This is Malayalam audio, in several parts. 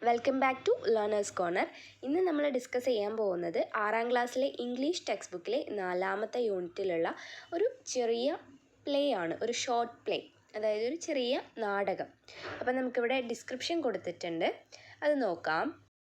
Welcome back to learners corner. ഇന്ന് നമ്മൾ ഡിസ്കസ് ചെയ്യാൻ പോകുന്നത് 6ാം ക്ലാസ്സിലെ ഇംഗ്ലീഷ് ടെക്സ്റ്റ് ബുക്കിലെ 4ാമത്തെ യൂണിറ്റിലുള്ള ഒരു ചെറിയ പ്ലേ ആണ്, ഒരു ഷോർട്ട് പ്ലേ, അതായത് ഒരു ചെറിയ നാടകം. അപ്പം നമുക്കിവിടെ ഡിസ്ക്രിപ്ഷൻ കൊടുത്തിട്ടുണ്ട്, അത് നോക്കാം.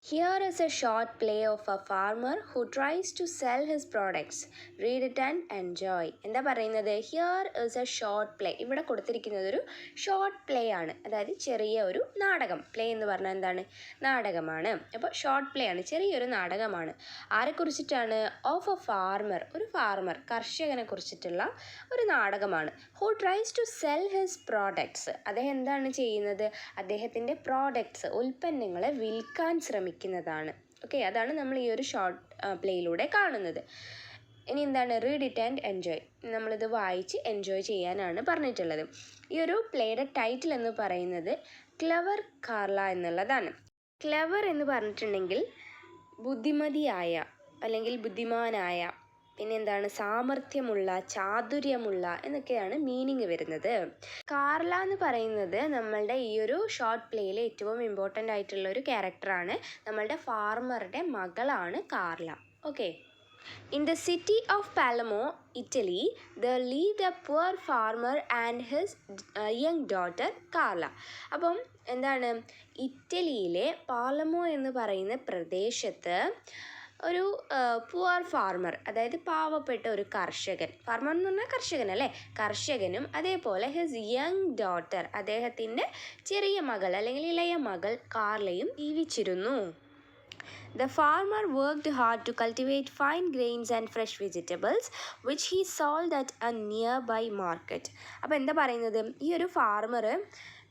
Here is a short play of a farmer who tries to sell his products. Read it and enjoy. എന്താ പറയുന്നത്? Here is a short play. ഇവിടെ കൊടുത്തിരിക്കുന്നത് ഒരു ഷോർട്ട് പ്ലേ ആണ്, അതായത് ചെറിയ ഒരു നാടകം. പ്ലേ എന്ന് പറഞ്ഞാൽ എന്താണ്? നാടകമാണ്. അപ്പോൾ ഷോർട്ട് പ്ലേ ആണ്, ചെറിയൊരു നാടകമാണ്. ആരെക്കുറിച്ചിട്ടാണ്? ഓഫ് എ ഫാർമർ, ഒരു ഫാർമർ, കർഷകനെ കുറിച്ചിട്ടുള്ള ഒരു നാടകമാണ്. Who tries to sell his products. അദ്ദേഹം എന്താണ് ചെയ്യുന്നത്? അദ്ദേഹത്തിൻ്റെ പ്രോഡക്ട്സ്, ഉൽപ്പന്നങ്ങളെ വിൽക്കാൻ ശ്രമിക്കുന്നതാണ്. ഓക്കെ, അതാണ് നമ്മൾ ഈ ഒരു ഷോർട്ട് പ്ലേയിലൂടെ കാണുന്നത്. ഇനി എന്താണ്? Read it and enjoy. നമ്മളിത് വായിച്ച് എൻജോയ് ചെയ്യാനാണ് പറഞ്ഞിട്ടുള്ളത്. ഈ ഒരു പ്ലേയുടെ ടൈറ്റിൽ എന്ന് പറയുന്നത് ക്ലെവർ കാർല എന്നുള്ളതാണ്. ക്ലെവർ എന്ന് പറഞ്ഞിട്ടുണ്ടെങ്കിൽ ബുദ്ധിമതിയായ അല്ലെങ്കിൽ ബുദ്ധിമാനായ, പിന്നെ എന്താണ്? സാമർഥ്യമുള്ള, ചാതുര്യമുള്ള എന്നൊക്കെയാണ് മീനിങ് വരുന്നത്. കാർല എന്ന് പറയുന്നത് നമ്മളുടെ ഈ ഒരു ഷോർട്ട് പ്ലേയിലെ ഏറ്റവും ഇമ്പോർട്ടൻ്റ് ആയിട്ടുള്ള ഒരു ക്യാരക്ടറാണ്. നമ്മളുടെ ഫാർമറുടെ മകളാണ് Carla. Okay. In the city of Palermo, Italy, there lived a poor farmer and his young daughter Carla. അപ്പം എന്താണ്? ഇറ്റലിയിലെ പാലമോ എന്ന് പറയുന്ന പ്രദേശത്ത് ഒരു പുവർ ഫാർമർ, അതായത് പാവപ്പെട്ട ഒരു കർഷകൻ, ഫാർമർ എന്ന് പറഞ്ഞാൽ കർഷകൻ അല്ലേ, കർഷകനും അതേപോലെ ഹിസ് യങ് ഡോട്ടർ, അദ്ദേഹത്തിൻ്റെ ചെറിയ മകൾ അല്ലെങ്കിൽ ഇളയ മകൾ കാർലയും ജീവിച്ചിരുന്നു. The farmer worked hard to cultivate fine grains and fresh vegetables, which he sold at a nearby market. അപ്പോൾ എന്താ പറയുന്നത്? ഈ ഒരു ഫാർമർ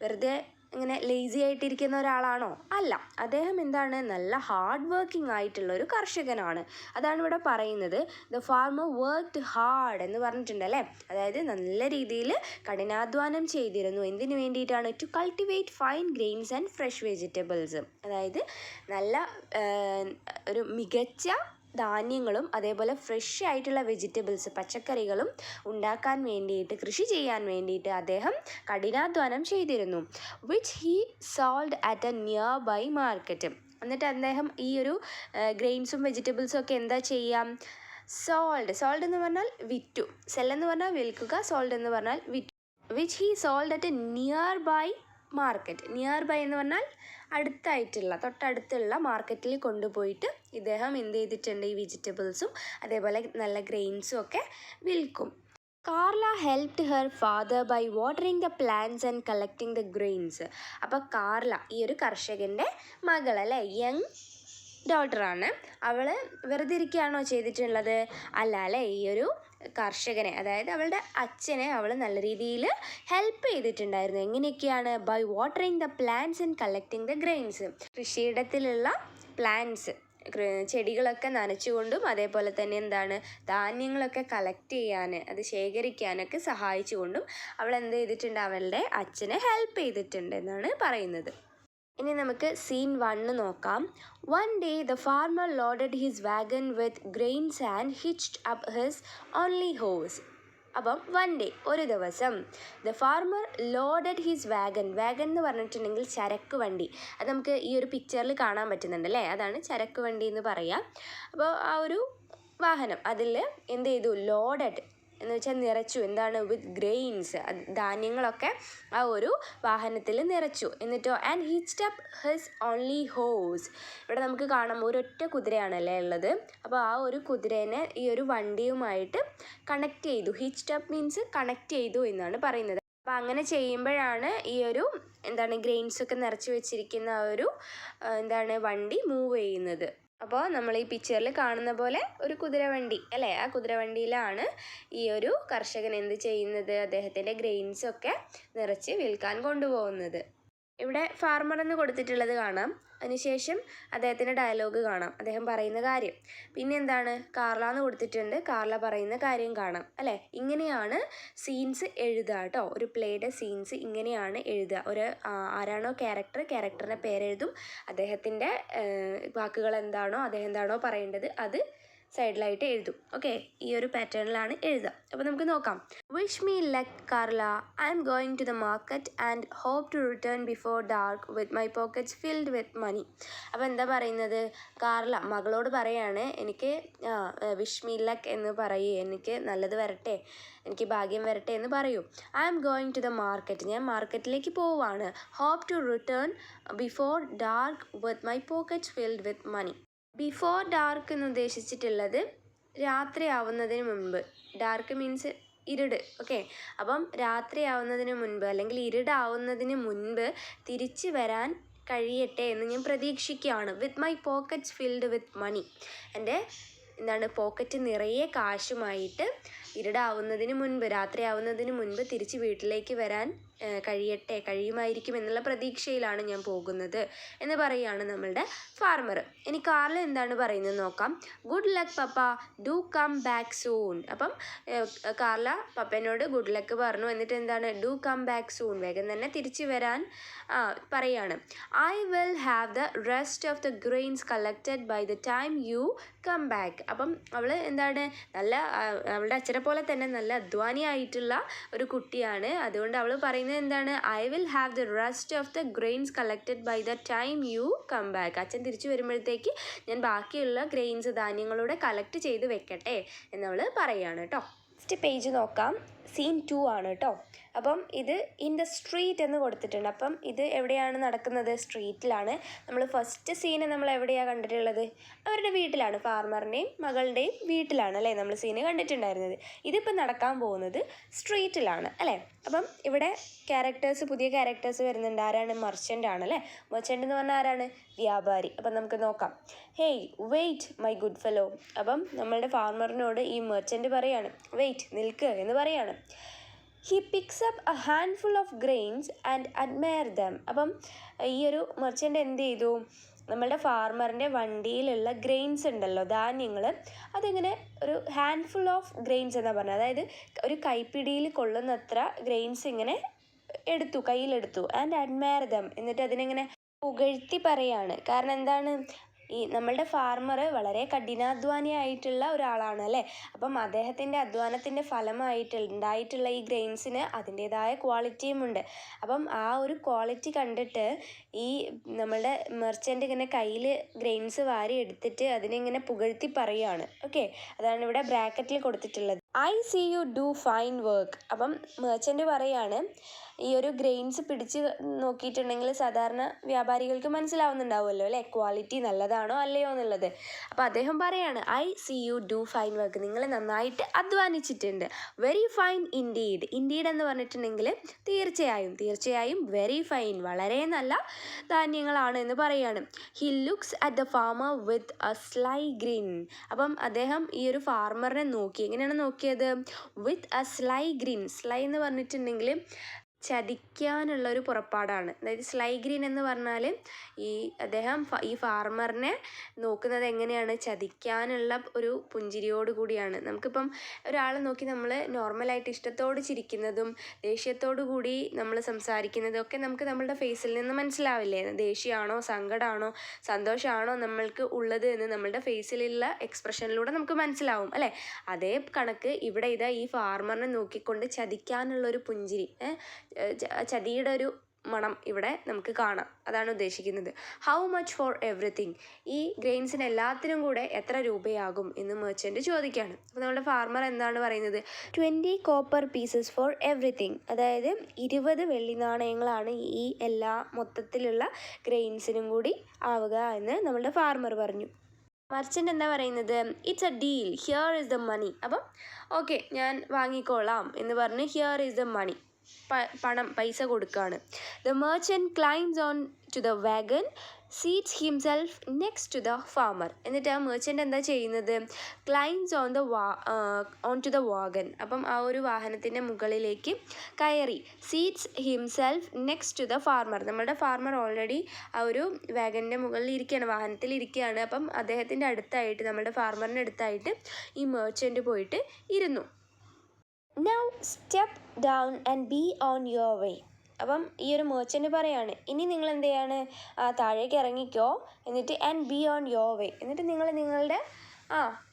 വെറുതെ ഇങ്ങനെ ലേസി ആയിട്ടിരിക്കുന്ന ഒരാളാണോ? അല്ല, അദ്ദേഹം എന്താണ്? നല്ല ഹാർഡ് വർക്കിംഗ് ആയിട്ടുള്ള ഒരു കർഷകനാണ്. അതാണ് ഇവിടെ പറയുന്നത്. ദ ഫാർമർ വർക്ക്ഡ് ഹാർഡ് എന്ന് പറഞ്ഞിട്ടുണ്ട് അല്ലേ, അതായത് നല്ല രീതിയിൽ കഠിനാധ്വാനം ചെയ്തിരുന്നു. എന്തിനു വേണ്ടിയിട്ടാണ്? To cultivate fine grains and fresh vegetables, അതായത് നല്ല ഒരു മികച്ച ധാന്യങ്ങളും അതേപോലെ ഫ്രഷ് ആയിട്ടുള്ള വെജിറ്റബിൾസ്, പച്ചക്കറികളും ഉണ്ടാക്കാൻ വേണ്ടിയിട്ട്, കൃഷി ചെയ്യാൻ വേണ്ടിയിട്ട് അദ്ദേഹം കഠിനാധ്വാനം ചെയ്തിരുന്നു. Which he sold at a nearby market. എന്നിട്ട് അദ്ദേഹം ഈ ഒരു ഗ്രെയിൻസും വെജിറ്റബിൾസും ഒക്കെ എന്താ ചെയ്യാം? സോൾഡ് എന്ന് പറഞ്ഞാൽ വിറ്റു, സെൽ എന്ന് പറഞ്ഞാൽ വിൽക്കുക, സോൾഡ് എന്ന് പറഞ്ഞാൽ വിറ്റു. Which he sold at a nearby market. Nearby എന്ന് പറഞ്ഞാൽ അടുത്തായിട്ടുള്ള, തൊട്ടടുത്തുള്ള മാർക്കറ്റിൽ കൊണ്ടുപോയിട്ട് ഇദ്ദേഹം എന്ത് ചെയ്തിട്ടുണ്ട്? ഈ വെജിറ്റബിൾസും അതേപോലെ നല്ല ഗ്രെയിൻസും ഒക്കെ വിൽക്കും. Carla helped her father by watering the plants and collecting the grains. അപ്പോൾ കാർല ഈ ഒരു കർഷകൻ്റെ മകൾ അല്ലേ, യങ് ഡോട്ടറാണ്. അവൾ വെറുതെ ഇരിക്കുകയാണോ ചെയ്തിട്ടുള്ളത്? അല്ല അല്ലേ, ഈ ഒരു കർഷകനെ, അതായത് അവളുടെ അച്ഛനെ അവൾ നല്ല രീതിയിൽ ഹെൽപ്പ് ചെയ്തിട്ടുണ്ടായിരുന്നു. എങ്ങനെയൊക്കെയാണ്? By watering the plants and collecting the grains. കൃഷിയിടത്തിലുള്ള പ്ലാന്റ്സ്, ചെടികളൊക്കെ നനച്ചുകൊണ്ടും അതേപോലെ തന്നെ എന്താണ്? ധാന്യങ്ങളൊക്കെ കളക്ട് ചെയ്യാൻ, അത് ശേഖരിക്കാനൊക്കെ സഹായിച്ചുകൊണ്ടും അവൾ എന്ത് ചെയ്തിട്ടുണ്ട്? അവളുടെ അച്ഛനെ ഹെൽപ്പ് ചെയ്തിട്ടുണ്ട് എന്നാണ് പറയുന്നത്. ഇനി നമുക്ക് സീൻ 1 നോക്കാം. One day the farmer loaded his wagon with grains and hitched up his only horse. അപ്പം വൺ ഡേ, ഒരു ദിവസം, the farmer loaded his Wagen. Wagen എന്ന് പറഞ്ഞിട്ടുണ്ടെങ്കിൽ ചരക്ക് വണ്ടി. അത് നമുക്ക് ഈ ഒരു പിക്ചറിൽ കാണാൻ പറ്റുന്നുണ്ട് അല്ലേ, അതാണ് ചരക്ക് വണ്ടി എന്ന് പറയുക. അപ്പോൾ ആ ഒരു വാഹനം, അതിൽ എന്ത് ചെയ്തു? ലോഡഡ് എന്ന് വെച്ചാൽ നിറച്ചു. എന്താണ്? വിത്ത് ഗ്രെയിൻസ്, ധാന്യങ്ങളൊക്കെ ആ ഒരു വാഹനത്തിൽ നിറച്ചു. എന്നിട്ടോ and hitched up his only horse. ഇവിടെ നമുക്ക് കാണാം ഒരൊറ്റ കുതിരയാണല്ലേ ഉള്ളത്. അപ്പോൾ ആ ഒരു കുതിരേനെ ഈ ഒരു വണ്ടിയുമായിട്ട് കണക്ട് ചെയ്തു. ഹിച്ച്ഡ് അപ്പ് മീൻസ് കണക്ട് ചെയ്തു എന്നാണ് പറയുന്നത്. അപ്പോൾ അങ്ങനെ ചെയ്യുമ്പോഴാണ് ഈ ഒരു എന്താണ് ഗ്രെയിൻസൊക്കെ നിറച്ച് വെച്ചിരിക്കുന്ന ആ ഒരു എന്താണ് വണ്ടി മൂവ് ചെയ്യുന്നത്. അപ്പോൾ നമ്മൾ ഈ പിക്ചറിൽ കാണുന്ന പോലെ ഒരു കുതിരവണ്ടി അല്ലേ, ആ കുതിരവണ്ടിയിലാണ് ഈ ഒരു കർഷകൻ എന്ത് ചെയ്യുന്നത്? അദ്ദേഹത്തിൻ്റെ ഗ്രെയിൻസൊക്കെ നിറച്ച് വിൽക്കാൻ കൊണ്ടുപോകുന്നത്. ഇവിടെ ഫാർമർ എന്ന് കൊടുത്തിട്ടുള്ളത് കാണാം, അതിനുശേഷം അദ്ദേഹത്തിൻ്റെ ഡയലോഗ് കാണാം, അദ്ദേഹം പറയുന്ന കാര്യം. പിന്നെ എന്താണ്? കാർല എന്ന് കൊടുത്തിട്ടുണ്ട്, കാർല പറയുന്ന കാര്യം കാണാം അല്ലേ. ഇങ്ങനെയാണ് സീൻസ് എഴുതുക കേട്ടോ. ഒരു പ്ലേയുടെ സീൻസ് ഇങ്ങനെയാണ് എഴുതുക. ഒരു ആരാണോ ക്യാരക്ടറിൻ്റെ പേരെഴുതും, അദ്ദേഹത്തിൻ്റെ വാക്കുകൾ എന്താണോ, അദ്ദേഹം എന്താണോ പറയേണ്ടത് അത് സൈഡിലായിട്ട് എഴുതും. ഓക്കെ, ഈ ഒരു പാറ്റേണിലാണ് എഴുതുക. അപ്പോൾ നമുക്ക് നോക്കാം. Wish me luck Carla, I M going to the market and hope to return before dark with my pockets filled with money. അപ്പോൾ എന്താ പറയുന്നത്? കാർല മകളോട് പറയാണ്, എനിക്ക് വിഷ് മീ ലക്ക് എന്ന് പറയൂ, എനിക്ക് നല്ലത് വരട്ടെ, എനിക്ക് ഭാഗ്യം വരട്ടെ എന്ന് പറയൂ. I M going to the market, ഞാൻ മാർക്കറ്റിലേക്ക് പോവാണ്. Hope to return before dark with my pockets filled with money. Before dark എന്ന് ഉദ്ദേശിച്ചിട്ടുള്ളത് രാത്രിയാവുന്നതിന് മുൻപ്. Dark means ഇരുട്. ഓക്കെ, അപ്പം രാത്രിയാവുന്നതിന് മുൻപ് അല്ലെങ്കിൽ ഇരുടാവുന്നതിന് മുൻപ് തിരിച്ച് വരാൻ കഴിയട്ടെ എന്ന് ഞാൻ പ്രതീക്ഷിക്കുകയാണ്. With my pockets filled with money, എൻ്റെ പോക്കറ്റ് നിറയെ കാശുമായിട്ട് ഇരുടാവുന്നതിന് മുൻപ്, രാത്രിയാവുന്നതിന് മുൻപ് തിരിച്ച് വീട്ടിലേക്ക് വരാൻ കഴിയുമായിരിക്കും എന്നുള്ള പ്രതീക്ഷയിലാണ് ഞാൻ പോകുന്നത് എന്ന് പറയുകയാണ് നമ്മളുടെ ഫാർമർ. ഇനി കാർല എന്താണ് പറയുന്നത് നോക്കാം. Good luck papa, do come back soon. അപ്പം കാർല പപ്പനോട് ഗുഡ് ലക്ക് പറഞ്ഞു. എന്നിട്ട് എന്താണ്? ഡു കം ബാക്ക് സൂൺ, വേഗം തന്നെ തിരിച്ചു വരാൻ പറയാണ്. I will have the rest of the grains collected by the time you come back. അപ്പം അവൾ എന്താണ്, അവളുടെ അച്ഛനെ പോലെ തന്നെ നല്ല അധ്വാനിയായിട്ടുള്ള ഒരു കുട്ടിയാണ്. അതുകൊണ്ട് അവൾ പറയുന്നത് എന്താണ്? I will have the rest of the grains collected by the time you come back. അച്ഛൻ തിരിച്ചു വരുമ്പോഴത്തേക്ക് ഞാൻ ബാക്കിയുള്ള ഗ്രെയിൻസ്, ധാന്യങ്ങളൂടെ കളക്ട് ചെയ്ത് വെക്കട്ടെ എന്നവൾ പറയുകയാണ് കേട്ടോ. നെക്സ്റ്റ് പേജ് നോക്കാം. സീൻ 2 ആണ് കേട്ടോ. അപ്പം ഇത് ഇൻ ദ സ്ട്രീറ്റ് എന്ന് കൊടുത്തിട്ടുണ്ട്. അപ്പം ഇത് എവിടെയാണ് നടക്കുന്നത്? സ്ട്രീറ്റിലാണ്. നമ്മൾ ഫസ്റ്റ് സീന് നമ്മൾ എവിടെയാണ് കണ്ടിട്ടുള്ളത്? അവരുടെ വീട്ടിലാണ്, ഫാർമറിൻ്റെയും മകളുടെയും വീട്ടിലാണ് അല്ലേ നമ്മൾ സീന് കണ്ടിട്ടുണ്ടായിരുന്നത്. ഇതിപ്പോൾ നടക്കാൻ പോകുന്നത് സ്ട്രീറ്റിലാണ് അല്ലേ. അപ്പം ഇവിടെ പുതിയ ക്യാരക്ടേഴ്സ് വരുന്നുണ്ട്. ആരാണ്? മർച്ചൻ്റ് ആണ് അല്ലേ. മർച്ചൻ്റ് എന്ന് പറഞ്ഞാൽ ആരാണ്? വ്യാപാരി. അപ്പം നമുക്ക് നോക്കാം. Hey wait my good fellow. അപ്പം നമ്മളുടെ ഫാർമറിനോട് ഈ മെർച്ചൻ്റ് പറയാണ്, വെയിറ്റ്, നിൽക്ക് എന്ന് പറയാണ്. He pics up A handful of grains and admire dum. അപ്പം ഈ ഒരു മെർച്ചൻ്റ് എന്ത് ചെയ്തു? നമ്മളുടെ ഫാർമറിൻ്റെ വണ്ടിയിലുള്ള ഗ്രെയിൻസ് ഉണ്ടല്ലോ, ധാന്യങ്ങൾ, അതിങ്ങനെ ഒരു ഹാൻഡ്ഫുൾ ഓഫ് ഗ്രെയിൻസ് എന്നാണ് പറഞ്ഞത്. അതായത് ഒരു കൈപ്പിടിയിൽ കൊള്ളുന്നത്ര ഗ്രെയിൻസ് ഇങ്ങനെ കയ്യിലെടുത്തു. ആൻഡ് അഡ്മയർ ദം, എന്നിട്ട് അതിനെങ്ങനെ പുകഴ്ത്തി പറയാണ്. കാരണം എന്താണ്? ഈ നമ്മളുടെ ഫാർമർ വളരെ കഠിനാധ്വാനിയായിട്ടുള്ള ഒരാളാണ് അല്ലേ. അപ്പം അദ്ദേഹത്തിൻ്റെ അധ്വാനത്തിൻ്റെ ഫലമായിട്ടുണ്ടായിട്ടുള്ള ഈ ഗ്രെയിൻസിന് അതിൻ്റേതായ ക്വാളിറ്റിയും ഉണ്ട്. അപ്പം ആ ഒരു ക്വാളിറ്റി കണ്ടിട്ട് ഈ നമ്മളുടെ മെർച്ചൻ്റ് ഇങ്ങനെ കയ്യിൽ ഗ്രെയിൻസ് വാരി എടുത്തിട്ട് അതിനെ പുകഴ്ത്തി പറയുകയാണ്. ഓക്കെ, അതാണ് ഇവിടെ ബ്രാക്കറ്റിൽ കൊടുത്തിട്ടുള്ളത്. I see you do fine work. അപ്പം മെർച്ചൻ്റ് പറയാണ്, ഈ ഒരു ഗ്രെയിൻസ് പിടിച്ച് നോക്കിയിട്ടുണ്ടെങ്കിൽ സാധാരണ വ്യാപാരികൾക്ക് മനസ്സിലാവുന്നുണ്ടാവുമല്ലോ അല്ലേ, ക്വാളിറ്റി നല്ലതാണോ അല്ലയോ എന്നുള്ളത്. അപ്പോൾ അദ്ദേഹം പറയാണ്, I see you do fine work, നിങ്ങൾ നന്നായിട്ട് അധ്വാനിച്ചിട്ടുണ്ട്. Very fine indeed. ഇൻഡീഡ് എന്ന് പറഞ്ഞിട്ടുണ്ടെങ്കിൽ തീർച്ചയായും വെരി ഫൈൻ, വളരെ നല്ല ധാന്യങ്ങളാണ് എന്ന് പറയാണ്. He looks at the farmer with a sly grin. അപ്പം അദ്ദേഹം ഈ ഒരു ഫാർമറിനെ നോക്കി. എങ്ങനെയാണ് നോക്കിയത്? With a sly grin. Sly എന്ന് പറഞ്ഞിട്ടുണ്ടെങ്കിൽ ചതിക്കാനുള്ളൊരു പുറപ്പാടാണ്. അതായത് സ്ലൈ ഗ്രീൻ എന്ന് പറഞ്ഞാൽ അദ്ദേഹം ഈ ഫാർമറിനെ നോക്കുന്നത് എങ്ങനെയാണ്? ചതിക്കാനുള്ള ഒരു പുഞ്ചിരിയോട് കൂടിയാണ്. നമുക്കിപ്പം ഒരാളെ നോക്കി നമ്മൾ നോർമലായിട്ട് ഇഷ്ടത്തോട് ചിരിക്കുന്നതും ദേഷ്യത്തോടു കൂടി നമ്മൾ സംസാരിക്കുന്നതും ഒക്കെ നമുക്ക് നമ്മളുടെ ഫേസിൽ നിന്ന് മനസ്സിലാവില്ലേ? ദേഷ്യമാണോ സങ്കടമാണോ സന്തോഷമാണോ നമ്മൾക്ക് ഉള്ളത് എന്ന് നമ്മളുടെ ഫേസിലുള്ള എക്സ്പ്രഷനിലൂടെ നമുക്ക് മനസ്സിലാവും അല്ലേ. അതേ കണക്ക് ഇവിടെ ഈ ഫാർമറിനെ നോക്കിക്കൊണ്ട് ചതിക്കാനുള്ളൊരു പുഞ്ചിരി, ചതിയുടെ ഒരു മണം ഇവിടെ നമുക്ക് കാണാം. അതാണ് ഉദ്ദേശിക്കുന്നത്. How much for everything. ഈ ഗ്രെയിൻസിന് എല്ലാത്തിനും കൂടെ എത്ര രൂപയാകും എന്ന് മെർച്ചൻ്റ് ചോദിക്കുകയാണ്. അപ്പോൾ നമ്മുടെ ഫാർമർ എന്താണ് പറയുന്നത്? 20 കോപ്പർ പീസസ് ഫോർ എവറിത്തിങ്. അതായത് 20 വെള്ളി നാണയങ്ങളാണ് ഈ എല്ലാ മൊത്തത്തിലുള്ള ഗ്രെയിൻസിനും കൂടി ആവുക എന്ന് നമ്മളുടെ ഫാർമർ പറഞ്ഞു. മർച്ചൻ്റ് എന്താ പറയുന്നത്? It's a deal, here is the money. അപ്പം ഓക്കെ, ഞാൻ വാങ്ങിക്കോളാം എന്ന് പറഞ്ഞ് ഹിയർ ഈസ് ദ മണി, പൈസ കൊടുക്കുകയാണ്. The merchant climbs on to the wagon, seats himself next to the farmer. എന്നിട്ട് ആ മെർച്ചൻ്റ് എന്താ ചെയ്യുന്നത്? Climbs on to the wagon. അപ്പം ആ ഒരു വാഹനത്തിൻ്റെ മുകളിലേക്ക് കയറി. Seats himself next to the farmer. നമ്മളുടെ ഫാർമർ ഓൾറെഡി ആ ഒരു വാഗണിൻ്റെ മുകളിൽ ഇരിക്കുകയാണ്, വാഹനത്തിൽ ഇരിക്കുകയാണ്. അപ്പം അദ്ദേഹത്തിൻ്റെ അടുത്തായിട്ട്, നമ്മളുടെ ഫാർമറിൻ്റെ അടുത്തായിട്ട് ഈ മെർച്ചൻ്റ് പോയിട്ട് ഇരുന്നു. Now step down and B on your way. അപ്പം ഈ ഒരു മെർച്ചൻ്റ് പറയാണ്, ഇനി നിങ്ങൾ എന്ത് ചെയ്യാണ്? താഴേക്ക് ഇറങ്ങിക്കോ, എന്നിട്ട് and B on your way, എന്നിട്ട് നിങ്ങൾ നിങ്ങളുടെ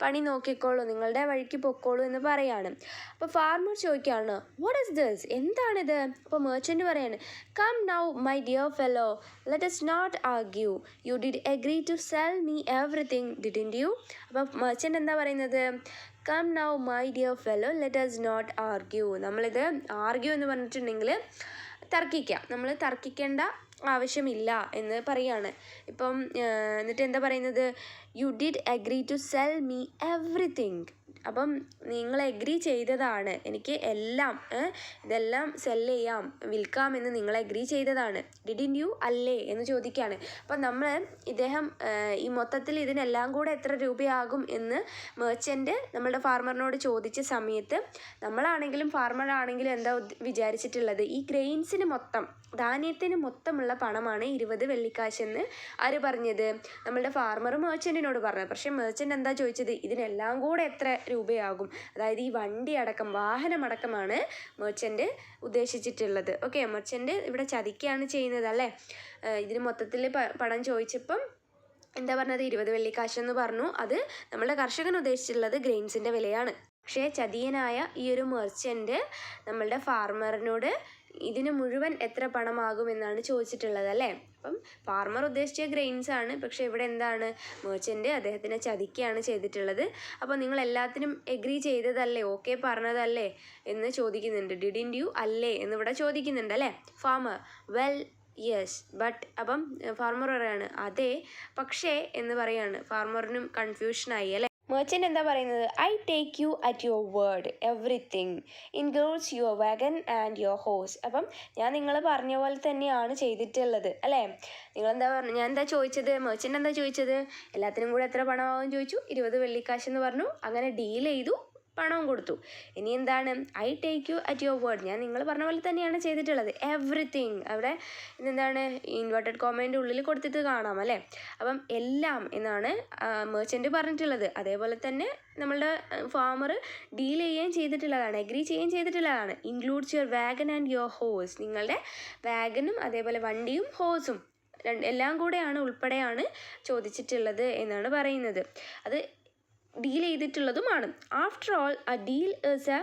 പണി നോക്കിക്കോളൂ, നിങ്ങളുടെ വഴിക്ക് പൊക്കോളൂ എന്ന് പറയാണ്. അപ്പോൾ ഫാർമർ ചോദിക്കുകയാണ്, വാട്ട് ഈസ് ദിസ്, എന്താണിത്? അപ്പോൾ മെർച്ചൻ്റ് പറയാണ്, come now my dear fellow, let us not argue, you did agree to sell me everything didn't you? അപ്പോൾ മെർച്ചൻ്റ് എന്താ പറയുന്നത്? Come now my dear fellow let us not argue. നമ്മളിത് ആർഗ്യൂ എന്ന് പറഞ്ഞിട്ടുണ്ടെങ്കിൽ തർക്കിക്കാം, നമ്മൾ തർക്കിക്കേണ്ട ആവശ്യമില്ല എന്ന് പറയാണ്. ഇപ്പം എന്നിട്ട് എന്താ പറയുന്നത്? You did agree to sell me everything. അപ്പം നിങ്ങൾ എഗ്രി ചെയ്തതാണ്, എനിക്ക് എല്ലാം ഇതെല്ലാം വിൽക്കാം വിൽക്കാമെന്ന് നിങ്ങൾ എഗ്രി ചെയ്തതാണ്. ഡിഡിൻ്റ് യു, അല്ലേ എന്ന് ചോദിക്കുകയാണ്. അപ്പം ഇദ്ദേഹം ഈ മൊത്തത്തിൽ ഇതിനെല്ലാം കൂടെ എത്ര രൂപയാകും എന്ന് മെർച്ചൻ്റ് നമ്മളുടെ ഫാർമറിനോട് ചോദിച്ച സമയത്ത് നമ്മളാണെങ്കിലും ഫാർമറാണെങ്കിലും എന്താ വിചാരിച്ചിട്ടുള്ളത്? ഈ ഗ്രെയിൻസിന് മൊത്തം, ധാന്യത്തിന് മൊത്തമുള്ള പണമാണ് 20 വെള്ളിക്കാശെന്ന് ആര് പറഞ്ഞത്? നമ്മളുടെ ഫാർമർ മെർച്ചൻറ്റിനോട് പറഞ്ഞത്. പക്ഷേ മെർച്ചൻ്റ് എന്താ ചോദിച്ചത്? ഇതിനെല്ലാം കൂടെ എത്ര രൂപയാകും? അതായത് ഈ വണ്ടി അടക്കം, വാഹനമടക്കമാണ് മെർച്ചൻ്റ് ഉദ്ദേശിച്ചിട്ടുള്ളത്. ഓക്കെ, മെർച്ചൻ്റ് ഇവിടെ ചതിക്കുകയാണ് ചെയ്യുന്നത് അല്ലേ? ഇതിന് മൊത്തത്തിൽ പണം ചോദിച്ചപ്പം എന്താ പറഞ്ഞത്? 20 വെള്ളിക്കാശെന്ന് പറഞ്ഞു. അത് നമ്മളുടെ കർഷകൻ ഉദ്ദേശിച്ചിട്ടുള്ളത് ഗ്രെയിൻസിൻ്റെ വിലയാണ്. പക്ഷേ ചതിയനായ ഈ ഒരു മെർച്ചൻ്റ് നമ്മളുടെ ഫാർമറിനോട് ഇതിന് മുഴുവൻ എത്ര പണമാകുമെന്നാണ് ചോദിച്ചിട്ടുള്ളത് അല്ലേ? അപ്പം ഫാർമർ ഉദ്ദേശിച്ച ഗ്രെയിൻസ് ആണ്, പക്ഷേ ഇവിടെ എന്താണ്? മെർച്ചൻ്റ് അദ്ദേഹത്തിനെ ചതിക്കുകയാണ് ചെയ്തിട്ടുള്ളത്. അപ്പോൾ നിങ്ങൾ എല്ലാത്തിനും എഗ്രി ചെയ്തതല്ലേ, ഓക്കെ പറഞ്ഞതല്ലേ എന്ന് ചോദിക്കുന്നുണ്ട്. ഡിഡിൻ്റ് യു, അല്ലേ എന്നിവിടെ ചോദിക്കുന്നുണ്ട് അല്ലേ ഫാർമർ? Well yes but. അപ്പം ഫാർമർ പറയാണ് അതെ പക്ഷേ എന്ന് പറയാണ്. ഫാർമറിനും കൺഫ്യൂഷനായി അല്ലേ? മെർച്ചൻ്റ് എന്താ പറയുന്നത്? I take you at your word, everything includes your Wagen and your horse. അപ്പം ഞാൻ നിങ്ങൾ പറഞ്ഞ പോലെ തന്നെയാണ് ചെയ്തിട്ടുള്ളത് അല്ലേ? നിങ്ങളെന്താ പറഞ്ഞു? ഞാൻ എന്താ ചോദിച്ചത്? മെർച്ചൻ്റ് എന്താ ചോദിച്ചത്? എല്ലാത്തിനും കൂടെ എത്ര പണമാകും ചോദിച്ചു. 20 വെള്ളിക്കാശ് എന്ന് പറഞ്ഞു. അങ്ങനെ ഡീൽ ചെയ്തു, പണവും കൊടുത്തു. ഇനി എന്താണ്? I take you at your word, ഞാൻ നിങ്ങൾ പറഞ്ഞ പോലെ തന്നെയാണ് ചെയ്തിട്ടുള്ളത്. എവറിത്തിങ് അവിടെ ഇതെന്താണ്? ഇൻവേർട്ടഡ് കോമേൻ്റെ ഉള്ളിൽ കൊടുത്തിട്ട് കാണാം അല്ലേ? അപ്പം എല്ലാം എന്നാണ് മെർച്ചൻ്റ് പറഞ്ഞിട്ടുള്ളത്. അതേപോലെ തന്നെ നമ്മളുടെ ഫാമർ ഡീൽ ചെയ്യുകയും ചെയ്തിട്ടുള്ളതാണ്, എഗ്രി ചെയ്യുകയും ചെയ്തിട്ടുള്ളതാണ്. Includes your Wagen and your horse, നിങ്ങളുടെ വാഗനും അതേപോലെ വണ്ടിയും ഹോഴ്സും എല്ലാം കൂടെയാണ്, ഉൾപ്പെടെയാണ് ചോദിച്ചിട്ടുള്ളത് എന്നാണ് പറയുന്നത്. അത് ഡീൽ ചെയ്തിട്ടുള്ളതുമാണ്. After all a deal is a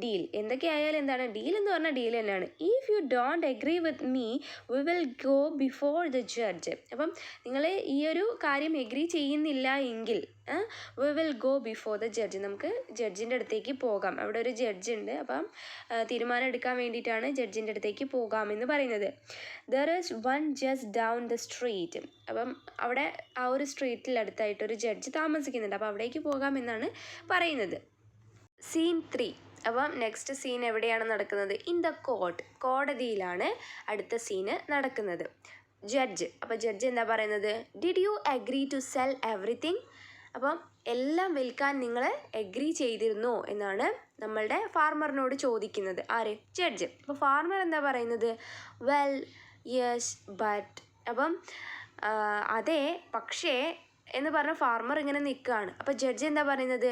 deal. എന്തൊക്കെയായാലും എന്താണ്? ഡീൽ എന്ന് പറഞ്ഞാൽ ഡീൽ തന്നെയാണ്. If you don't agree with me we will go before the judge. അപ്പം നിങ്ങൾ ഈ ഒരു കാര്യം എഗ്രി ചെയ്യുന്നില്ല എങ്കിൽ we will go before the judge, നമുക്ക് ജഡ്ജിൻ്റെ അടുത്തേക്ക് പോകാം. അവിടെ ഒരു ജഡ്ജ് ഉണ്ട്, അപ്പം തീരുമാനം എടുക്കാൻ വേണ്ടിയിട്ടാണ് ജഡ്ജിൻ്റെ അടുത്തേക്ക് പോകാമെന്ന് പറയുന്നത്. There is one just down the street. അപ്പം അവിടെ ആ ഒരു സ്ട്രീറ്റിൽ അടുത്തായിട്ട് ഒരു ജഡ്ജ് താമസിക്കുന്നുണ്ട്. അപ്പോൾ അവിടേക്ക് പോകാമെന്നാണ് പറയുന്നത്. സീൻ 3. അപ്പം നെക്സ്റ്റ് സീൻ എവിടെയാണ് നടക്കുന്നത്? ഇൻ ദ കോർട്ട്, കോടതിയിലാണ് അടുത്ത സീന് നടക്കുന്നത്. ജഡ്ജ്, അപ്പോൾ ജഡ്ജ് എന്താ പറയുന്നത്? Did you agree to sell everything? അപ്പം എല്ലാം വിൽക്കാൻ നിങ്ങൾ എഗ്രി ചെയ്തിരുന്നോ എന്നാണ് നമ്മളുടെ ഫാർമറിനോട് ചോദിക്കുന്നത്. ആര്? ജഡ്ജ്. അപ്പോൾ ഫാർമർ എന്താ പറയുന്നത്? Well yes but. അപ്പം അതെ പക്ഷേ എന്ന് പറഞ്ഞ ഫാർമർ ഇങ്ങനെ നിൽക്കുകയാണ്. അപ്പോൾ ജഡ്ജ് എന്താ പറയുന്നത്?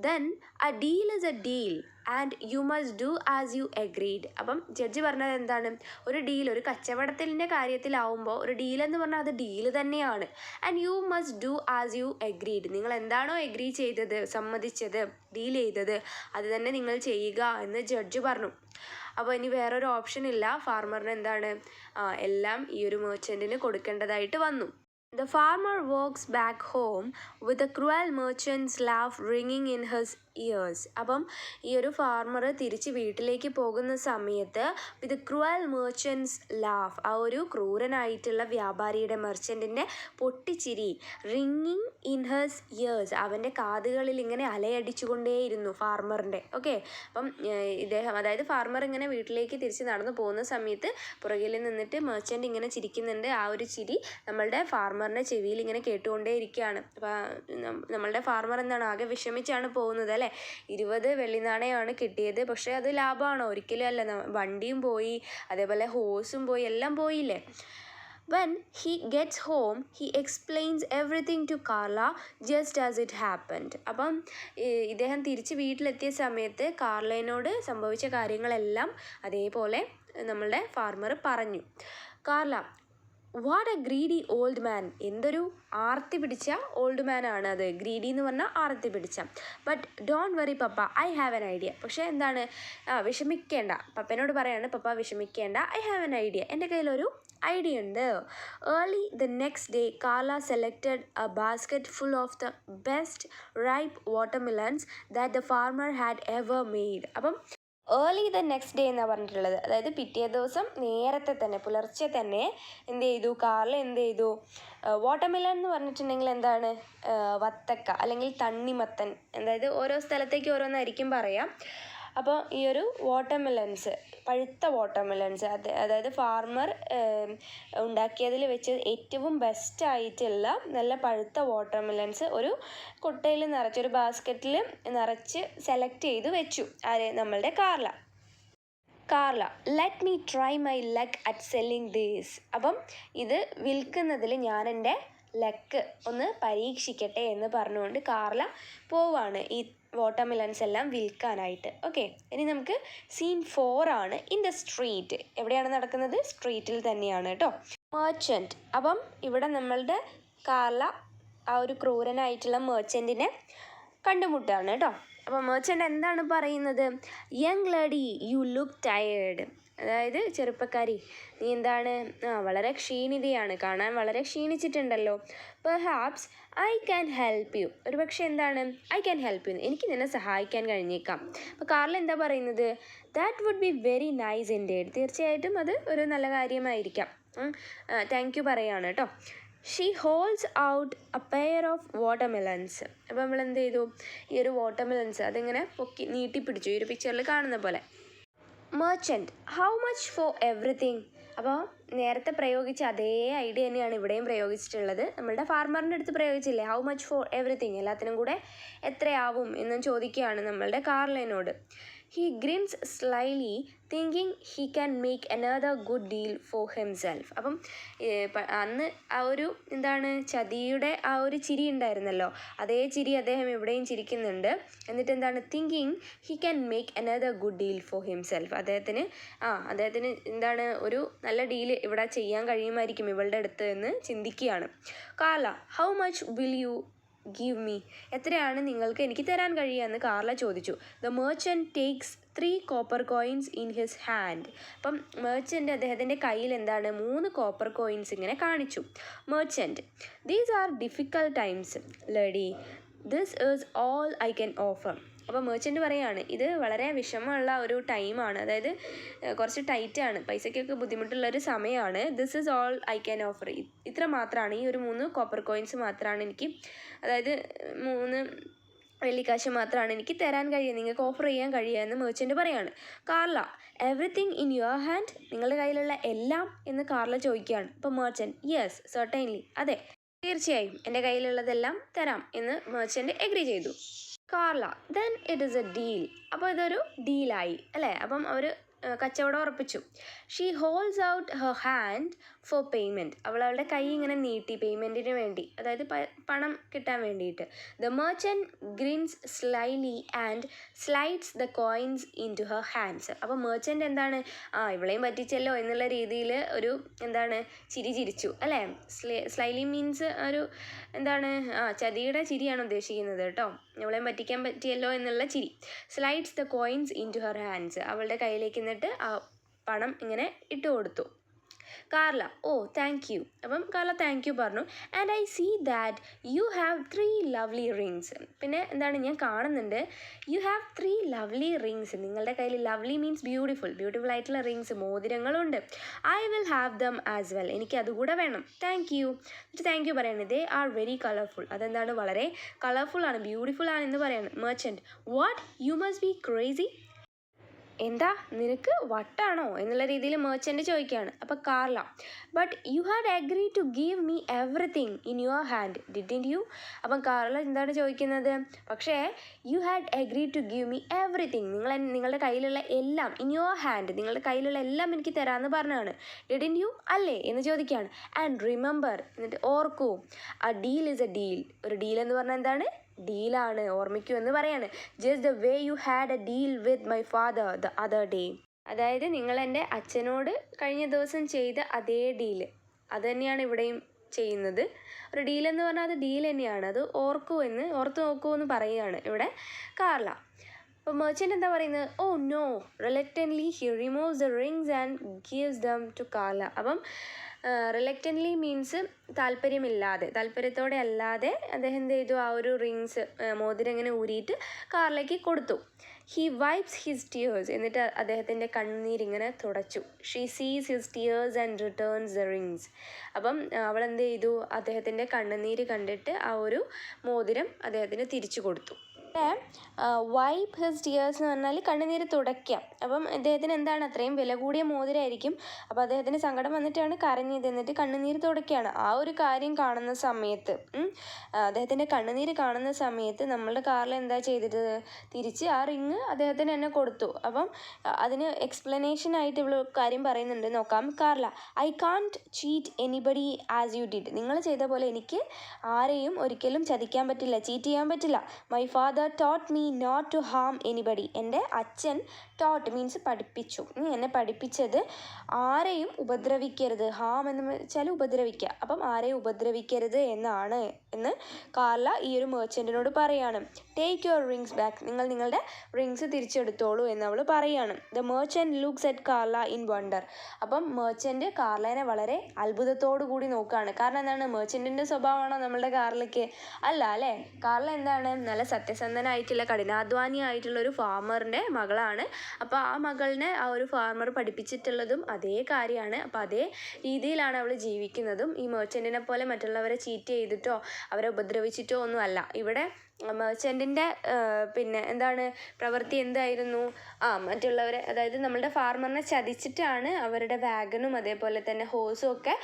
Then A deal is A deal and you must do as you agreed. അപ്പം ജഡ്ജ് പറഞ്ഞത് എന്താണ്? ഒരു ഡീൽ, ഒരു കച്ചവടത്തിൻ്റെ കാര്യത്തിലാവുമ്പോൾ ഒരു ഡീൽ എന്ന് പറഞ്ഞാൽ അത് ഡീല് തന്നെയാണ്. And you must do as you agreed, നിങ്ങൾ എന്താണോ എഗ്രി ചെയ്തത്, സമ്മതിച്ചത്, ഡീൽ ചെയ്തത്, അത് തന്നെ നിങ്ങൾ ചെയ്യുക എന്ന് ജഡ്ജ് പറഞ്ഞു. അപ്പോൾ ഇനി വേറൊരു ഓപ്ഷൻ ഇല്ല. ഫാർമറിന് എന്താണ്? എല്ലാം ഈ ഒരു മെർച്ചൻറ്റിന് കൊടുക്കേണ്ടതായിട്ട് വന്നു. The farmer walks back home with a cruel merchant's laugh ringing in his ears. അപ്പം ഈ ഒരു ഫാർമർ തിരിച്ച് വീട്ടിലേക്ക് പോകുന്ന സമയത്ത് വിത്ത് ക്രൂവൽ മെർച്ചൻസ് ലാഫ്, ആ ഒരു ക്രൂരനായിട്ടുള്ള വ്യാപാരിയുടെ മെർച്ചൻറ്റിൻ്റെ പൊട്ടിച്ചിരി, റിങ്ങിങ് ഇൻ ഹസ് ഇയേഴ്സ്, അവൻ്റെ കാതുകളിൽ ഇങ്ങനെ അലയടിച്ചുകൊണ്ടേയിരുന്നു ഫാർമറിൻ്റെ. ഓക്കെ, അപ്പം ഇദ്ദേഹം, അതായത് ഫാർമർ ഇങ്ങനെ വീട്ടിലേക്ക് തിരിച്ച് നടന്നു പോകുന്ന സമയത്ത് പുറകിൽ നിന്നിട്ട് മെർച്ചൻ്റ് ഇങ്ങനെ ചിരിക്കുന്നുണ്ട്. ആ ഒരു ചിരി നമ്മളുടെ ഫാർമറിൻ്റെ ചെവിയിൽ ഇങ്ങനെ കേട്ടുകൊണ്ടേയിരിക്കുകയാണ്. അപ്പോൾ നമ്മളുടെ ഫാർമർ എന്താണ്? ആകെ വിഷമിച്ചാണ് പോകുന്നത് അല്ലേ? 20 വെള്ളി നാണയമാണ് കിട്ടിയത്, പക്ഷേ അത് ലാഭമാണോ? ഒരിക്കലും അല്ല. വണ്ടിയും പോയി, അതേപോലെ ഹോഴ്സും പോയി, എല്ലാം പോയില്ലേ. When he gets home, he explains everything to Carla just as it happened. അപ്പം ഇദ്ദേഹം തിരിച്ച് വീട്ടിലെത്തിയ സമയത്ത് കാർലയോട് സംഭവിച്ച കാര്യങ്ങളെല്ലാം അതേപോലെ നമ്മളുടെ ഫാർമർ പറഞ്ഞു. Carla, what A greedy old man, എന്തൊരു ആർത്തി പിടിച്ച ഓൾഡ് മാൻ ആണ് അത്. ഗ്രീഡി എന്ന് പറഞ്ഞാൽ ആർത്തി പിടിച്ച. But don't worry papa, I have an idea. പക്ഷേ എന്താണ്, വിഷമിക്കേണ്ട, പപ്പനോട് പറയാണ്, പപ്പ വിഷമിക്കേണ്ട, ഐ ഹാവ് എൻ ഐഡിയ, എൻ്റെ കയ്യിലൊരു ഐഡിയ ഉണ്ട്. Early the next day Carla selected a basket full of the best ripe watermelons that the farmer had ever made. അപ്പം ഏർലി ദ നെക്സ്റ്റ് ഡേ എന്നാണ് പറഞ്ഞിട്ടുള്ളത്. അതായത് പിറ്റേ ദിവസം നേരത്തെ തന്നെ, പുലർച്ചെ തന്നെ എന്ത് ചെയ്തു, കാർല എന്ത് ചെയ്തു, വാട്ടർമെലൺ എന്ന് പറഞ്ഞിട്ടുണ്ടെങ്കിൽ എന്താണ്, വത്തക്ക അല്ലെങ്കിൽ തണ്ണിമത്തൻ, അതായത് ഓരോ സ്ഥലത്തേക്ക് ഓരോന്നായിരിക്കും പറയാം. അപ്പോൾ ഈ ഒരു വാട്ടർമെലൺസ്, പഴുത്ത വാട്ടർമെലൺസ്, അതായത് ഫാർമർ ഉണ്ടാക്കിയതിൽ വെച്ച് ഏറ്റവും ബെസ്റ്റായിട്ടുള്ള നല്ല പഴുത്ത വാട്ടർമെലൺസ് ഒരു കൊട്ടയിൽ നിറച്ച്, ഒരു ബാസ്ക്കറ്റിൽ നിറച്ച് സെലക്ട് ചെയ്ത് വെച്ചു. ആര്, നമ്മളുടെ Carla. Let me try my luck at selling these. അപ്പം ഇത് വിൽക്കുന്നതിൽ ഞാൻ എൻ്റെ ലക്ക് ഒന്ന് പരീക്ഷിക്കട്ടെ എന്ന് പറഞ്ഞുകൊണ്ട് കാർല പോവാണ് ഈ വാട്ടർമെലൺസ് എല്ലാം വിൽക്കാനായിട്ട്. ഓക്കെ, ഇനി നമുക്ക് സീൻ 4 ആണ്. In the street. എവിടെയാണ് നടക്കുന്നത്, സ്ട്രീറ്റിൽ തന്നെയാണ് കേട്ടോ. മെർച്ചൻറ്റ്. അപ്പം ഇവിടെ നമ്മളുടെ കാർല ആ ഒരു ക്രൂരനായിട്ടുള്ള മെർച്ചൻറ്റിനെ കണ്ടുമുട്ടുകയാണ് കേട്ടോ. അപ്പോൾ മെർച്ചൻ്റ് എന്താണ് പറയുന്നത്, young lady you look tired. അതായത് ചെറുപ്പക്കാരി, നീ എന്താണ്, വളരെ ക്ഷീണിതയാണ്, കാണാൻ വളരെ ക്ഷീണിച്ചിട്ടുണ്ടല്ലോ. Perhaps I can help you. ഒരു പക്ഷേ എന്താണ്, ഐ ക്യാൻ ഹെൽപ്പ് യു, എനിക്ക് നിന്നെ സഹായിക്കാൻ കഴിഞ്ഞേക്കാം. അപ്പോൾ കാർല എന്താ പറയുന്നത്, that would be very nice indeed. തീർച്ചയായിട്ടും അത് ഒരു നല്ല കാര്യമായിരിക്കാം. താങ്ക് യു പറയാണ് കേട്ടോ. She holds out a pair of watermelons. അപ്പോൾ നമ്മൾ എന്ത് ചെയ്തു, ഈ ഒരു വാട്ടർമെലൺസ് അതിങ്ങനെ പൊക്കി നീട്ടിപ്പിടിച്ചു, ഈ ഒരു പിക്ചറിൽ കാണുന്ന പോലെ. Merchant how much for everything. അപ്പോൾ നേരത്തെ പ്രയോഗിച്ച അതേ ഐഡിയ തന്നെയാണ് ഇവിടെയും പ്രയോഗിച്ചിട്ടുള്ളത്. നമ്മളുടെ ഫാർമറിൻ്റെ അടുത്ത് പ്രയോഗിച്ചില്ലേ, ഹൗ മച്ച് ഫോർ എവറിത്തിങ്, എല്ലാത്തിനും കൂടെ എത്രയാവും എന്നും ചോദിക്കുകയാണ് നമ്മളുടെ കാർലനോട്. He grins slyly thinking he can make another good deal for himself. അപ്പം അന്ന് ആ ഒരു എന്താണ്, ചതിയുടെ ആ ഒരു ചിരി ഉണ്ടായിരുന്നല്ലോ, അതേ ചിരി അദ്ദേഹം ഇവിടെയും ചിരിക്കുന്നുണ്ട്. എന്നിട്ട് എന്താണ്, thinking he can make another good deal for himself. അദ്ദേഹത്തിന് എന്താണ്, ഒരു നല്ല ഡീൽ ഇവിടെ ചെയ്യാൻ കഴിയുമായിരിക്കും ഇവളുടെ അടുത്ത് എന്ന് ചിന്തിക്കുകയാണ്. Carla how much will you give me. എത്രയാണ് നിങ്ങൾക്ക് എനിക്ക് തരാൻ കഴിയുക എന്ന് കാർല ചോദിച്ചു. The merchant takes 3 copper coins in his hand. അപ്പം മെർച്ചൻ്റ് അദ്ദേഹത്തിൻ്റെ കയ്യിൽ എന്താണ്, 3 കോപ്പർ കോയിൻസ് ഇങ്ങനെ കാണിച്ചു. Merchant these are difficult times lady, this is all I can offer. അപ്പോൾ മെർച്ചൻ്റ് പറയാണ്, ഇത് വളരെ വിഷമമുള്ള ഒരു ടൈമാണ്, അതായത് കുറച്ച് ടൈറ്റാണ്, പൈസയ്ക്കൊക്കെ ബുദ്ധിമുട്ടുള്ളൊരു സമയമാണ്. This is all I can offer. ഇത്ര മാത്രമാണ്, ഈ ഒരു 3 കോപ്പർ കോയിൻസ് മാത്രമാണ് എനിക്ക്, അതായത് 3 വെള്ളിക്കാശ് മാത്രമാണ് എനിക്ക് തരാൻ കഴിയുക, നിങ്ങൾക്ക് ഓഫർ ചെയ്യാൻ കഴിയുക എന്ന് മെർച്ചൻ്റ് പറയാണ്. Carla everything in your hand. നിങ്ങളുടെ കയ്യിലുള്ള എല്ലാം എന്ന് കാർല ചോദിക്കുകയാണ്. അപ്പോൾ മെർച്ചൻ്റ് യെസ് സർട്ടൻലി, അതെ തീർച്ചയായും എൻ്റെ കയ്യിലുള്ളതെല്ലാം തരാം എന്ന് മെർച്ചൻ്റ് എഗ്രി ചെയ്തു. Carla then it is a deal. അപ്പോൾ ഇതൊരു ഡീലായി അല്ലേ. അപ്പം അവർ കച്ചവടം ഉറപ്പിച്ചു. She holds out her hand for payment. അവളുടെ കൈ ഇങ്ങനെ നീട്ടി പേയ്മെൻറ്റിന് വേണ്ടി, അതായത് പണം കിട്ടാൻ വേണ്ടിയിട്ട്. The merchant grins slyly and slides the coins into her hands. അപ്പോൾ മെർച്ചൻ്റ് എന്താണ്, ഇവളെയും പറ്റിച്ചല്ലോ എന്നുള്ള രീതിയിൽ ഒരു എന്താണ് ചിരി ചിരിച്ചു അല്ലേ. സ്ലൈലി മീൻസ് ഒരു എന്താണ്, ചതിയുടെ ചിരിയാണ് ഉദ്ദേശിക്കുന്നത് കേട്ടോ, അവളെയും പറ്റിക്കാൻ പറ്റിയല്ലോ എന്നുള്ള ചിരി. Slides the coins into her hands. അവളുടെ കയ്യിലേക്ക് എന്നിട്ട് ആ പണം ഇങ്ങനെ ഇട്ട് കൊടുത്തു. Carla oh thank you. അപ്പം കാർല താങ്ക് യു പറഞ്ഞു. And I see that you have 3 lovely rings. പിന്നെ എന്താണ്, ഞാൻ കാണുന്നുണ്ട് യു ഹാവ് 3 ലവ്ലി റിങ്സ്. നിങ്ങളുടെ കയ്യിൽ ലവ്ലി മീൻസ് ബ്യൂട്ടിഫുൾ, ബ്യൂട്ടിഫുൾ ആയിട്ടുള്ള റിങ്സ്, മോതിരങ്ങളുണ്ട്. I will have them as well. എനിക്ക് അതുകൂടെ വേണം. Thank you. താങ്ക് യു പറയുന്നത്. They are very colourful. അതെന്താണ്, വളരെ കളർഫുൾ ആണ്, ബ്യൂട്ടിഫുൾ ആണ് എന്ന് പറയാണ്. Merchant what you must be crazy. എന്താ നിനക്ക് വട്ടാണോ എന്നുള്ള രീതിയിൽ മെർച്ചൻ്റ് ചോദിക്കുകയാണ്. അപ്പോൾ Carla but you had agree to give me everything in your hand didn't you. അപ്പം കാർല എന്താണ് ചോദിക്കുന്നത്, പക്ഷേ U had agree to give me everything, നിങ്ങളുടെ കയ്യിലുള്ള എല്ലാം ഇൻ യുവർ ഹാൻഡ്, നിങ്ങളുടെ കയ്യിലുള്ള എല്ലാം എനിക്ക് തരാമെന്ന് പറഞ്ഞാണ്. ഡിഡ്ന്റ് യു അല്ലേ എന്ന് ചോദിക്കുകയാണ്. ആൻഡ് റിമെമ്പർ, എന്നിട്ട് ഓർക്കൂ, a deal is a deal. ഒരു ഡീൽ എന്ന് പറഞ്ഞാൽ എന്താണ്, ഡീലാണ്, ഓർമ്മിക്കൂ എന്ന് പറയാണ്. Just the way you had a deal with my father the other day. അതായത് നിങ്ങൾ എൻ്റെ അച്ഛനോട് കഴിഞ്ഞ ദിവസം ചെയ്ത അതേ ഡീല്, അത് തന്നെയാണ് ഇവിടെയും ചെയ്യുന്നത്. ഒരു ഡീലെന്ന് പറഞ്ഞാൽ അത് ഡീൽ തന്നെയാണ്, അത് ഓർത്ത് നോക്കൂ എന്ന് പറയുകയാണ് ഇവിടെ കാർല. അപ്പോൾ മെർച്ചൻ്റ് എന്താ പറയുന്നത്, oh no, reluctantly he removes the rings and gives them to Carla. അപ്പം റിലക്റ്റൻ്റ്ലി മീൻസ് താല്പര്യത്തോടെ അല്ലാതെ അദ്ദേഹം എന്ത് ചെയ്തു, ആ ഒരു റിങ്സ് മോതിരം ഇങ്ങനെ ഊരിയിട്ട് കാർലയ്ക്ക് കൊടുത്തു. ഹി വൈപ്സ് ഹിസ് ടിയേഴ്സ്, എന്നിട്ട് അദ്ദേഹത്തിൻ്റെ കണ്ണുനീരിങ്ങനെ തുടച്ചു. ഷീ സീസ് his tears and returns the rings. അപ്പം അവൾ എന്ത് ചെയ്തു, അദ്ദേഹത്തിൻ്റെ കണ്ണുനീര് കണ്ടിട്ട് ആ ഒരു മോതിരം അദ്ദേഹത്തിന് തിരിച്ചു കൊടുത്തു. വൈപ്പ് ഹിസ് ടിയേഴ്സ് എന്ന് പറഞ്ഞാൽ കണ്ണുനീര് തുടയ്ക്കാം. അപ്പം അദ്ദേഹത്തിന് എന്താണ്, അത്രയും വില കൂടിയ മോതിരമായിരിക്കും, അപ്പോൾ അദ്ദേഹത്തിന് സങ്കടം വന്നിട്ടാണ് കരഞ്ഞത്, എന്നിട്ട് കണ്ണുനീര് തുടയ്ക്കുകയാണ്. ആ ഒരു കാര്യം കാണുന്ന സമയത്ത്, അദ്ദേഹത്തിൻ്റെ കണ്ണുനീര് കാണുന്ന സമയത്ത് നമ്മളുടെ കാർല എന്താ ചെയ്തിട്ട് തിരിച്ച് ആ റിങ് അദ്ദേഹത്തിന് തന്നെ കൊടുത്തു. അപ്പം അതിന് എക്സ്പ്ലനേഷൻ ആയിട്ട് ഇവൾ കാര്യം പറയുന്നുണ്ട്, നോക്കാം. Carla, I can't cheat anybody as you did. നിങ്ങൾ ചെയ്ത പോലെ എനിക്ക് ആരെയും ഒരിക്കലും ചതിക്കാൻ പറ്റില്ല, ചീറ്റ് ചെയ്യാൻ പറ്റില്ല. My father taught me not to harm anybody. എൻ്റെ അച്ഛൻ ടോട്ട് മീൻസ് പഠിപ്പിച്ചു, എന്നെ പഠിപ്പിച്ചത് ആരെയും ഉപദ്രവിക്കരുത്. ഹാം എന്ന് വെച്ചാൽ ഉപദ്രവിക്കുക, അപ്പം ആരെയും ഉപദ്രവിക്കരുത് എന്നാണ് എന്ന് കാർല ഈ ഒരു മെർച്ചൻറ്റിനോട് പറയാണ്. ടേക്ക് യുവർ റിങ്സ് ബാക്ക്, നിങ്ങൾ നിങ്ങളുടെ റിങ്സ് തിരിച്ചെടുത്തോളൂ എന്ന് അവൾ പറയാണ്. The merchant looks at Carla in wonder. അപ്പം മെർച്ചൻറ്റ് കാർലേനെ വളരെ അത്ഭുതത്തോടു കൂടി നോക്കുകയാണ്. കാരണം എന്താണ്, മെർച്ചൻറ്റിൻ്റെ സ്വഭാവമാണോ നമ്മളുടെ കാർലയ്ക്ക്? അല്ല അല്ലേ. കാർല എന്താണ്, നല്ല സത്യസന്ധനായിട്ടുള്ള കഠിനാധ്വാനിയായിട്ടുള്ള ഒരു ഫാമറിൻ്റെ മകളാണ്. അപ്പോൾ ആ മകളിനെ ആ ഒരു ഫാർമർ പഠിപ്പിച്ചിട്ടുള്ളതും അതേ കാര്യമാണ്. അപ്പോൾ അതേ രീതിയിലാണ് അവൾ ജീവിക്കുന്നതും. ഈ മെർച്ചൻറ്റിനെ പോലെ മറ്റുള്ളവരെ ചീറ്റ് ചെയ്തിട്ടോ അവരെ ഉപദ്രവിച്ചിട്ടോ ഒന്നും അല്ല. ഇവിടെ മെർച്ചൻറ്റിൻ്റെ പിന്നെ എന്താണ് പ്രവൃത്തി എന്തായിരുന്നു, മറ്റുള്ളവരെ, അതായത് നമ്മളുടെ ഫാർമറിനെ ചതിച്ചിട്ടാണ് അവരുടെ വാഗനും അതേപോലെ തന്നെ ഹോസും ഒക്കെ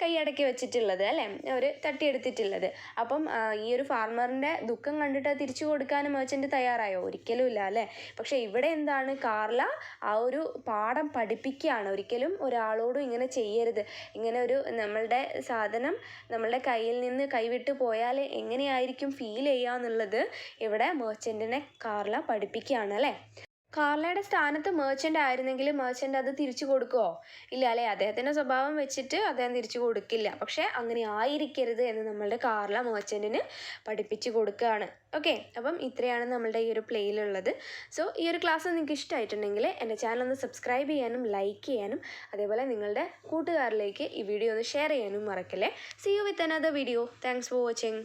കൈയടക്കി വെച്ചിട്ടുള്ളത് അല്ലേ, അവർ തട്ടിയെടുത്തിട്ടുള്ളത്. അപ്പം ഈ ഒരു ഫാർമറിൻ്റെ ദുഃഖം കണ്ടിട്ട് അത് തിരിച്ചു കൊടുക്കാനും മെർച്ചൻറ്റ് തയ്യാറായോ? ഒരിക്കലും ഇല്ല അല്ലേ. പക്ഷേ ഇവിടെ എന്താണ്, കാർല ആ ഒരു പാഠം പഠിപ്പിക്കുകയാണ്. ഒരിക്കലും ഒരാളോടും ഇങ്ങനെ ചെയ്യരുത്, ഇങ്ങനെ ഒരു നമ്മളുടെ സാധനം നമ്മളുടെ കയ്യിൽ നിന്ന് കൈവിട്ട് പോയാൽ എങ്ങനെയായിരിക്കും ഫീൽ ചെയ്യുക എന്നുള്ളത് ഇവിടെ മെർച്ചൻറ്റിനെ കാർല പഠിപ്പിക്കുകയാണ് അല്ലേ. കാർലയുടെ സ്ഥാനത്ത് മെർച്ചൻ്റ് ആയിരുന്നെങ്കിൽ മെർച്ചൻ്റ് അത് തിരിച്ചു കൊടുക്കുമോ? ഇല്ല അല്ലേ. അദ്ദേഹത്തിൻ്റെ സ്വഭാവം വെച്ചിട്ട് അദ്ദേഹം തിരിച്ചു കൊടുക്കില്ല. പക്ഷേ അങ്ങനെ ആയിരിക്കരുത് എന്ന് നമ്മളുടെ കാർല മെർച്ചൻറ്റിന് പഠിപ്പിച്ചു കൊടുക്കുകയാണ്. ഓക്കെ, അപ്പം ഇത്രയാണ് നമ്മളുടെ ഈ ഒരു പ്ലേയിലുള്ളത്. സോ ഈ ഒരു ക്ലാസ് നിങ്ങൾക്ക് ഇഷ്ടമായിട്ടുണ്ടെങ്കിൽ എൻ്റെ ചാനൽ ഒന്ന് സബ്സ്ക്രൈബ് ചെയ്യാനും ലൈക്ക് ചെയ്യാനും അതേപോലെ നിങ്ങളുടെ കൂട്ടുകാരിലേക്ക് ഈ വീഡിയോ ഒന്ന് ഷെയർ ചെയ്യാനും മറക്കല്ലേ. See you with another video. Thanks for watching.